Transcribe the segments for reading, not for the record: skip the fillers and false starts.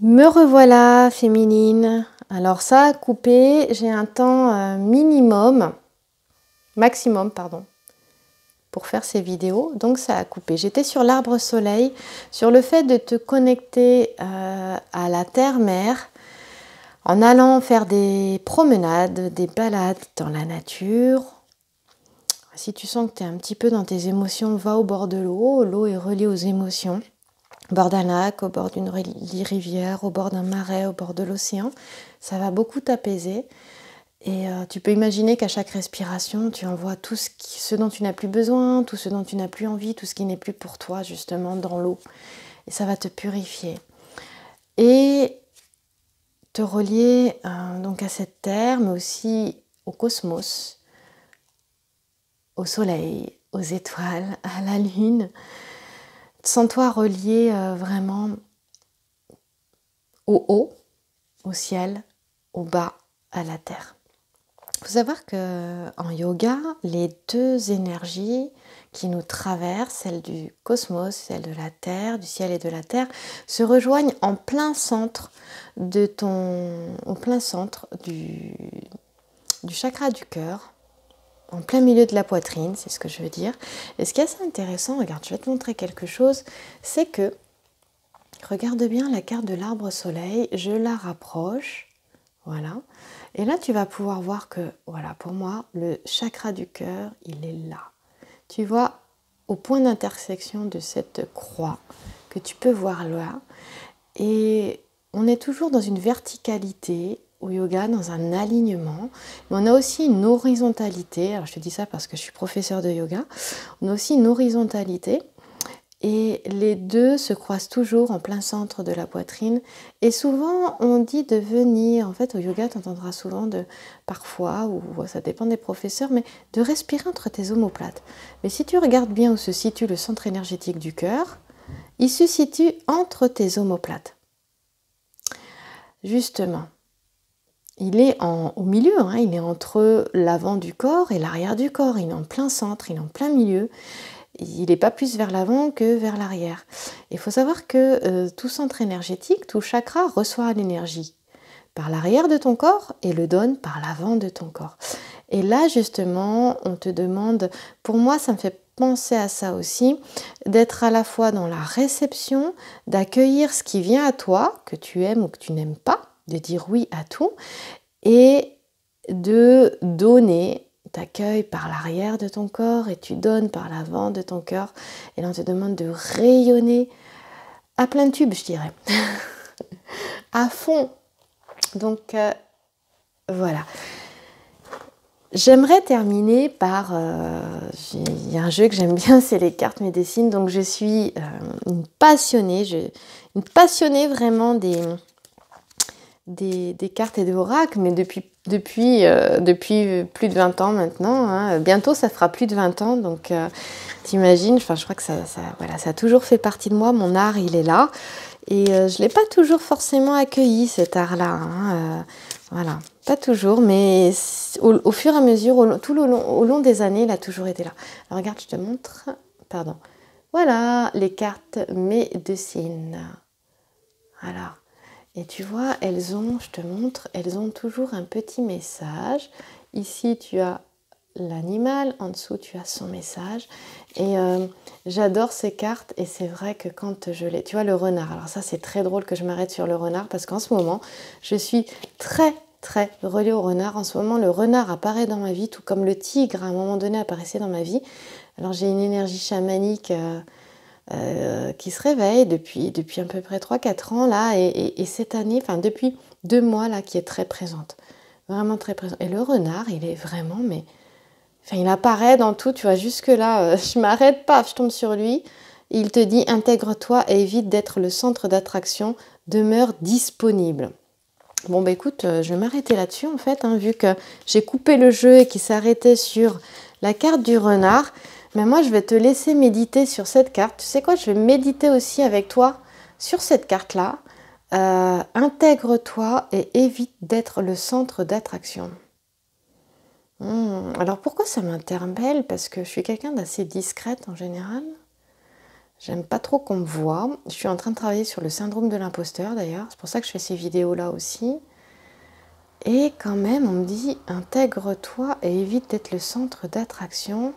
Me revoilà féminine. Alors ça a coupé, j'ai un temps maximum pardon, pour faire ces vidéos, donc ça a coupé. J'étais sur l'arbre soleil, sur le fait de te connecter à la terre-mère en allant faire des promenades, des balades dans la nature. Si tu sens que tu es un petit peu dans tes émotions, va au bord de l'eau. L'eau est reliée aux émotions. Au bord d'un lac, au bord d'une rivière, au bord d'un marais, au bord de l'océan. Ça va beaucoup t'apaiser. Et tu peux imaginer qu'à chaque respiration, tu envoies tout ce dont tu n'as plus besoin, tout ce dont tu n'as plus envie, tout ce qui n'est plus pour toi, justement, dans l'eau. Et ça va te purifier. Et te relier donc à cette terre, mais aussi au cosmos, au soleil, aux étoiles, à la lune. Sens-toi relié vraiment au haut, au ciel, au bas, à la terre. Il faut savoir qu'en yoga, les deux énergies qui nous traversent, celle du cosmos, celle de la terre, du ciel et de la terre, se rejoignent en plein centre au plein centre du chakra du cœur, en plein milieu de la poitrine, c'est ce que je veux dire. Et ce qui est assez intéressant, regarde, je vais te montrer quelque chose, c'est que, regarde bien la carte de l'arbre soleil, je la rapproche, voilà. Et là, tu vas pouvoir voir que, voilà, pour moi, le chakra du cœur, il est là. Tu vois, au point d'intersection de cette croix que tu peux voir là. Et on est toujours dans une verticalité au yoga, dans un alignement. Mais on a aussi une horizontalité. Alors, je te dis ça parce que je suis professeure de yoga. On a aussi une horizontalité. Et les deux se croisent toujours en plein centre de la poitrine. Et souvent, on dit de venir, en fait, au yoga, tu entendras souvent parfois, ou ça dépend des professeurs, mais de respirer entre tes omoplates. Mais si tu regardes bien où se situe le centre énergétique du cœur, il se situe entre tes omoplates. Justement, il est au milieu, hein, il est entre l'avant du corps et l'arrière du corps. Il est en plein centre, il est en plein milieu. Il n'est pas plus vers l'avant que vers l'arrière. Il faut savoir que tout centre énergétique, tout chakra reçoit l'énergie par l'arrière de ton corps et le donne par l'avant de ton corps. Et là, justement, on te demande, pour moi, ça me fait penser à ça aussi, d'être à la fois dans la réception, d'accueillir ce qui vient à toi, que tu aimes ou que tu n'aimes pas, de dire oui à tout, et de donner. T'accueilles par l'arrière de ton corps et tu donnes par l'avant de ton cœur. Et là, on te demande de rayonner à plein tube, je dirais, à fond. Donc, voilà. J'aimerais terminer par... il y a un jeu que j'aime bien, c'est les cartes médecines. Donc, je suis une passionnée vraiment des cartes et des oracles, mais depuis plus de 20 ans maintenant. Hein. Bientôt, ça fera plus de 20 ans, donc t'imagines, je crois que ça a toujours fait partie de moi. Mon art, il est là. Et je ne l'ai pas toujours forcément accueilli, cet art-là. Hein. Voilà, pas toujours, mais au fur et à mesure, au long des années, il a toujours été là. Alors, regarde, je te montre. Pardon. Voilà, les cartes médecines. Voilà. Et tu vois, je te montre, elles ont toujours un petit message. Ici, tu as l'animal, en dessous, tu as son message. Et j'adore ces cartes et c'est vrai que quand je les... Tu vois, le renard. Alors ça, c'est très drôle que je m'arrête sur le renard parce qu'en ce moment, je suis très reliée au renard. En ce moment, le renard apparaît dans ma vie, tout comme le tigre, à un moment donné, apparaissait dans ma vie. Alors j'ai une énergie chamanique... qui se réveille depuis à peu près 3-4 ans là, et cette année, enfin depuis 2 mois là, qui est très présente, vraiment très présente. Et le renard, il est vraiment, mais enfin, il apparaît dans tout, tu vois, jusque là, je m'arrête pas, je tombe sur lui, et il te dit intègre-toi et évite d'être le centre d'attraction, demeure disponible. Bon bah écoute, je vais m'arrêter là-dessus en fait, hein, vu que j'ai coupé le jeu et qu'il s'arrêtait sur la carte du renard. Mais moi je vais te laisser méditer sur cette carte. Tu sais quoi, je vais méditer aussi avec toi sur cette carte-là. Intègre-toi et évite d'être le centre d'attraction. Alors pourquoi ça m'interpelle? Parce que je suis quelqu'un d'assez discrète en général. J'aime pas trop qu'on me voit. Je suis en train de travailler sur le syndrome de l'imposteur d'ailleurs. C'est pour ça que je fais ces vidéos-là aussi. Et quand même, on me dit, intègre-toi et évite d'être le centre d'attraction.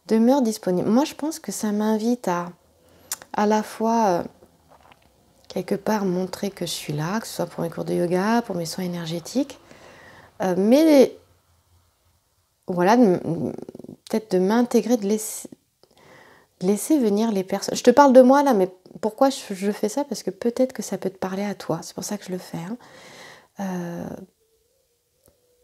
Demeure disponible. Moi, je pense que ça m'invite à la fois, quelque part, montrer que je suis là, que ce soit pour mes cours de yoga, pour mes soins énergétiques. Mais voilà, peut-être de m'intégrer, de laisser venir les personnes. Je te parle de moi là, mais pourquoi je fais ça? Parce que peut-être que ça peut te parler à toi. C'est pour ça que je le fais.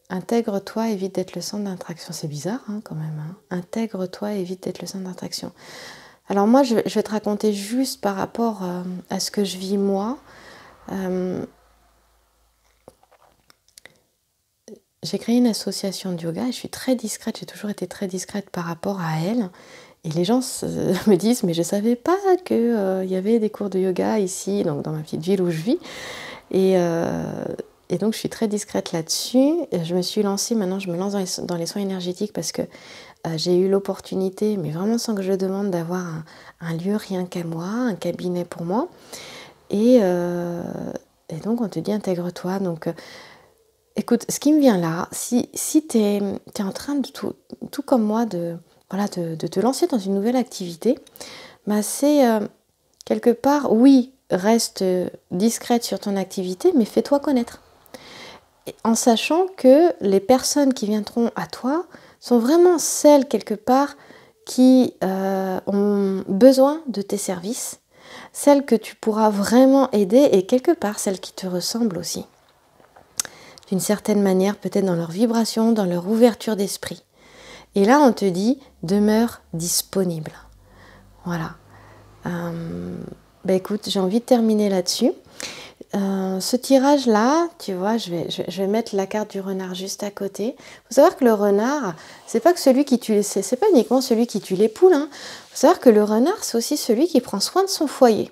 Intègre-toi, évite d'être le centre d'attraction. C'est bizarre quand même. Intègre-toi, évite d'être le centre d'attraction. Alors moi, je vais te raconter juste par rapport à ce que je vis moi. J'ai créé une association de yoga et je suis très discrète. J'ai toujours été très discrète par rapport à elle. Et les gens me disent, mais je ne savais pas qu'il y avait des cours de yoga ici, donc dans ma petite ville où je vis. Et donc, je suis très discrète là-dessus. Je me suis lancée, maintenant je me lance dans les soins énergétiques parce que j'ai eu l'opportunité, mais vraiment sans que je le demande, d'avoir un lieu rien qu'à moi, un cabinet pour moi. Et donc, on te dit, intègre-toi. Donc, écoute, ce qui me vient là, si tu es en train de, tout comme moi, de te lancer dans une nouvelle activité, bah c'est quelque part, oui, reste discrète sur ton activité, mais fais-toi connaître. En sachant que les personnes qui viendront à toi sont vraiment celles, quelque part, qui ont besoin de tes services, celles que tu pourras vraiment aider et quelque part celles qui te ressemblent aussi. D'une certaine manière, peut-être dans leur vibration, dans leur ouverture d'esprit. Et là, on te dit, demeure disponible. Voilà. Écoute, j'ai envie de terminer là-dessus. Ce tirage-là, tu vois, je vais mettre la carte du renard juste à côté. Il faut savoir que le renard, c'est pas uniquement celui qui tue les poules. Il faut savoir que le renard, c'est aussi celui qui prend soin de son foyer.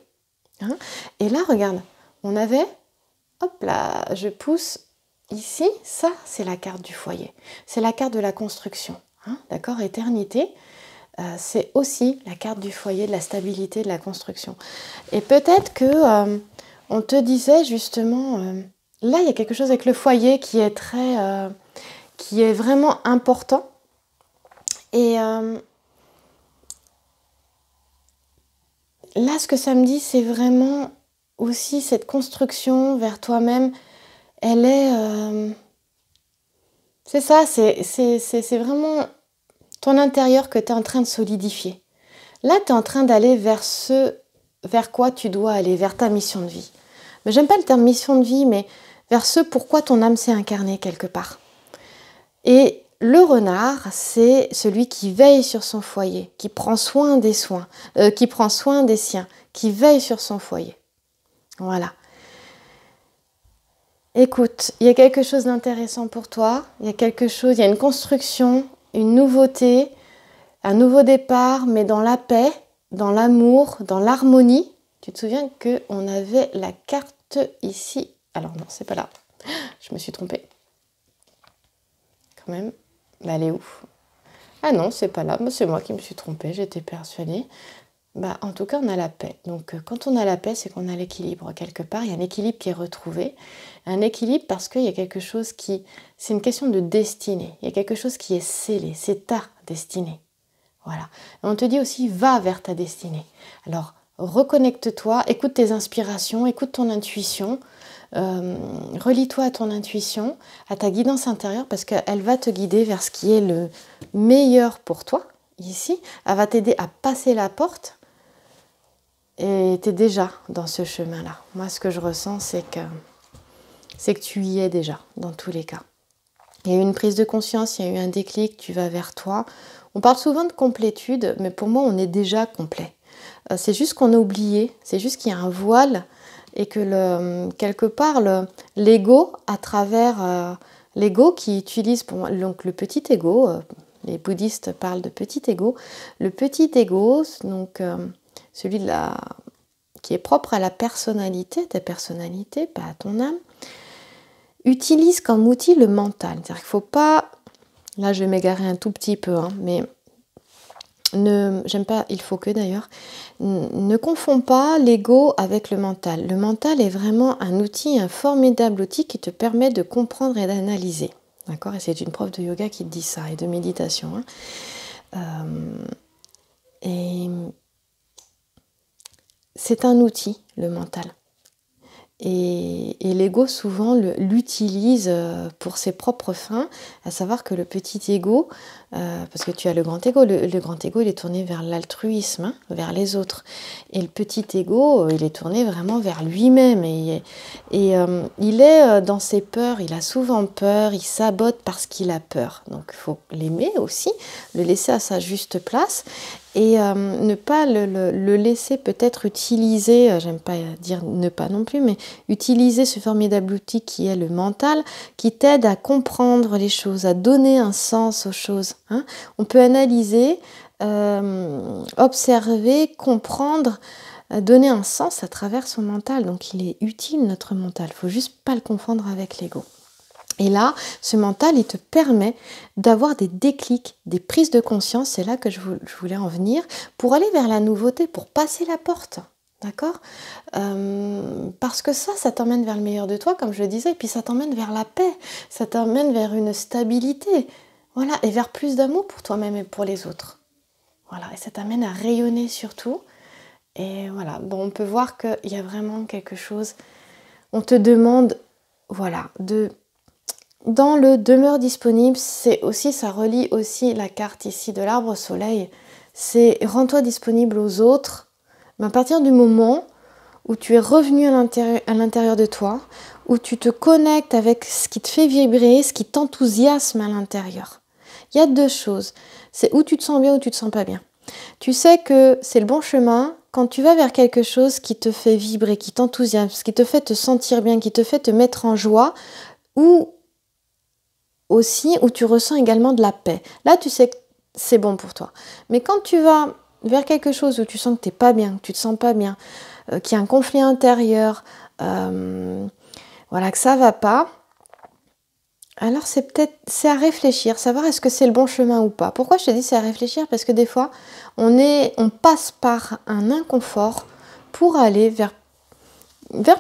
Et là, regarde, on avait, hop là, je pousse ici, ça, c'est la carte du foyer. C'est la carte de la construction. D'accord, éternité. C'est aussi la carte du foyer, de la stabilité, de la construction. Et peut-être que on te disait justement, là il y a quelque chose avec le foyer qui est qui est vraiment important. Et là ce que ça me dit, c'est vraiment aussi cette construction vers toi-même. Elle est, c'est ça, c'est vraiment ton intérieur que tu es en train de solidifier. Là, tu es en train d'aller vers vers quoi tu dois aller, vers ta mission de vie. Mais j'aime pas le terme mission de vie, mais vers ce pourquoi ton âme s'est incarnée quelque part. Et le renard, c'est celui qui veille sur son foyer, qui prend soin des qui prend soin des siens, qui veille sur son foyer. Voilà. Écoute, il y a quelque chose d'intéressant pour toi, il y a une construction, une nouveauté, un nouveau départ, mais dans la paix, dans l'amour, dans l'harmonie. Tu te souviens qu'on avait la carte ici. Alors non, c'est pas là. Je me suis trompée. Quand même. Elle est où? Ah non, c'est pas là. C'est moi qui me suis trompée. J'étais persuadée. En tout cas, on a la paix. Donc, quand on a la paix, c'est qu'on a l'équilibre quelque part. Il y a un équilibre qui est retrouvé. Un équilibre parce qu'il y a quelque chose qui... C'est une question de destinée. Il y a quelque chose qui est scellé. C'est ta destinée. Voilà. Et on te dit aussi, va vers ta destinée. Alors, reconnecte-toi, écoute tes inspirations, écoute ton intuition, relie-toi à ton intuition, à ta guidance intérieure, parce qu'elle va te guider vers ce qui est le meilleur pour toi, ici. Elle va t'aider à passer la porte et tu es déjà dans ce chemin-là. Moi, ce que je ressens, c'est que tu y es déjà, dans tous les cas. Il y a eu une prise de conscience, il y a eu un déclic, tu vas vers toi. On parle souvent de complétude, mais pour moi, on est déjà complet. C'est juste qu'on a oublié, c'est juste qu'il y a un voile et que quelque part, l'ego, à travers l'ego qui utilise pour moi, donc le petit ego, les bouddhistes parlent de petit ego, le petit ego, donc celui qui est propre à la personnalité, ta personnalité, pas à ton âme, utilise comme outil le mental. C'est-à-dire qu'il ne faut pas... Là, je vais m'égarer un tout petit peu, mais j'aime pas il faut que d'ailleurs, ne confonds pas l'ego avec le mental. Le mental est vraiment un outil, un formidable outil qui te permet de comprendre et d'analyser. D'accord? Et c'est une prof de yoga qui te dit ça, et de méditation. Et c'est un outil, le mental. Et l'ego souvent l'utilise pour ses propres fins, à savoir que le petit ego, parce que tu as le grand ego, le grand ego il est tourné vers l'altruisme, hein, vers les autres. Et le petit ego, il est tourné vraiment vers lui-même. Et il est dans ses peurs, il a souvent peur, il sabote parce qu'il a peur. Donc il faut l'aimer aussi, le laisser à sa juste place. Et ne pas le laisser peut-être utiliser, j'aime pas dire ne pas non plus, mais utiliser ce formidable outil qui est le mental, qui t'aide à comprendre les choses, à donner un sens aux choses. Hein. On peut analyser, observer, comprendre, donner un sens à travers son mental. Donc il est utile notre mental, il faut juste pas le confondre avec l'ego. Et là, ce mental, il te permet d'avoir des déclics, des prises de conscience, c'est là que je voulais en venir, pour aller vers la nouveauté, pour passer la porte, d'accord ? Parce que ça t'emmène vers le meilleur de toi, comme je le disais, et puis ça t'emmène vers la paix, ça t'emmène vers une stabilité, voilà, et vers plus d'amour pour toi-même et pour les autres. Voilà, et ça t'amène à rayonner surtout. Et voilà, bon, on peut voir qu'il y a vraiment quelque chose, on te demande, voilà, dans le demeure disponible, c'est aussi, ça relie aussi la carte ici de l'arbre soleil. C'est rends-toi disponible aux autres, mais à partir du moment où tu es revenu à l'intérieur de toi, où tu te connectes avec ce qui te fait vibrer, ce qui t'enthousiasme à l'intérieur. Il y a deux choses. C'est où tu te sens bien ou tu te sens pas bien. Tu sais que c'est le bon chemin quand tu vas vers quelque chose qui te fait vibrer, qui t'enthousiasme, qui te fait te sentir bien, qui te fait te mettre en joie, ou aussi où tu ressens également de la paix. Là, tu sais que c'est bon pour toi. Mais quand tu vas vers quelque chose où tu sens que tu n'es pas bien, que tu ne te sens pas bien, qu'il y a un conflit intérieur, voilà, que ça ne va pas, alors c'est à réfléchir, savoir est-ce que c'est le bon chemin ou pas. Pourquoi je te dis c'est à réfléchir? Parce que des fois, on passe par un inconfort pour aller vers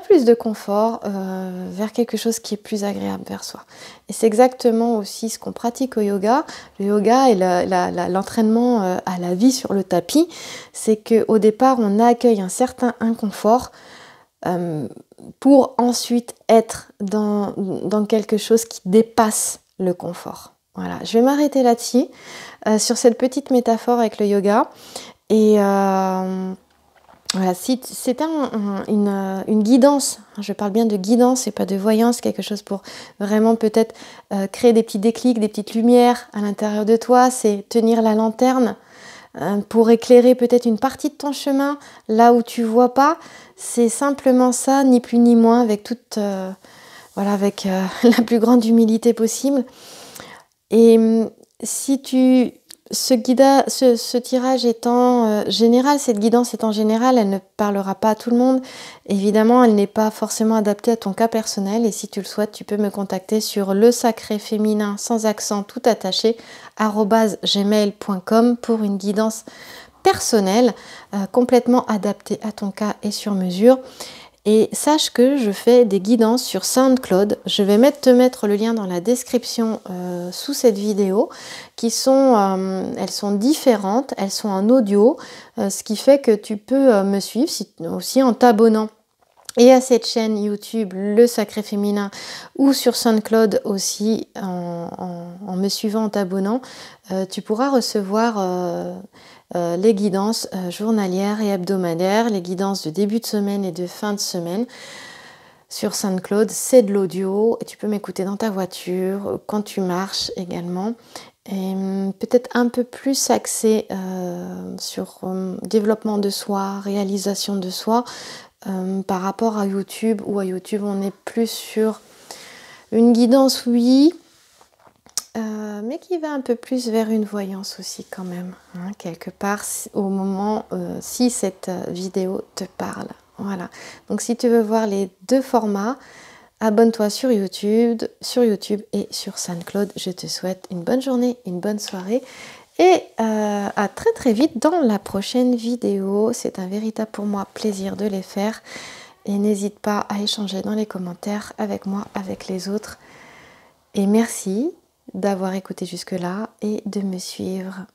plus de confort, vers quelque chose qui est plus agréable vers soi. Et c'est exactement aussi ce qu'on pratique au yoga. Le yoga et l'entraînement à la vie sur le tapis, c'est qu'au départ, on accueille un certain inconfort pour ensuite être dans quelque chose qui dépasse le confort. Voilà, je vais m'arrêter là-dessus, sur cette petite métaphore avec le yoga. Et voilà, si c'était une guidance, je parle bien de guidance et pas de voyance, quelque chose pour vraiment peut-être créer des petits déclics, des petites lumières à l'intérieur de toi, c'est tenir la lanterne pour éclairer peut-être une partie de ton chemin, là où tu vois pas, c'est simplement ça, ni plus ni moins, avec toute, avec la plus grande humilité possible. Et si ce tirage étant général, cette guidance étant générale, elle ne parlera pas à tout le monde. Évidemment, elle n'est pas forcément adaptée à ton cas personnel. Et si tu le souhaites, tu peux me contacter sur le sacré féminin sans accent tout attaché @gmail.com pour une guidance personnelle complètement adaptée à ton cas et sur mesure. Et sache que je fais des guidances sur SoundCloud. Je vais te mettre le lien dans la description sous cette vidéo. Elles sont différentes, elles sont en audio, ce qui fait que tu peux me suivre aussi en t'abonnant. Et à cette chaîne YouTube, Le Sacré Féminin, ou sur SoundCloud aussi, en me suivant, en t'abonnant, tu pourras recevoir les guidances journalières et hebdomadaires, les guidances de début de semaine et de fin de semaine. Sur SoundCloud, c'est de l'audio, et tu peux m'écouter dans ta voiture, quand tu marches également. Et peut-être un peu plus axé sur développement de soi, réalisation de soi, par rapport à YouTube, où à YouTube on est plus sur une guidance, oui, mais qui va un peu plus vers une voyance aussi quand même, hein, quelque part, au moment, si cette vidéo te parle. Voilà, donc si tu veux voir les deux formats, abonne-toi sur YouTube et sur SoundCloud. Je te souhaite une bonne journée, une bonne soirée, Et à très très vite dans la prochaine vidéo. C'est un véritable pour moi plaisir de les faire. Et n'hésite pas à échanger dans les commentaires avec moi, avec les autres. Et merci d'avoir écouté jusque-là et de me suivre.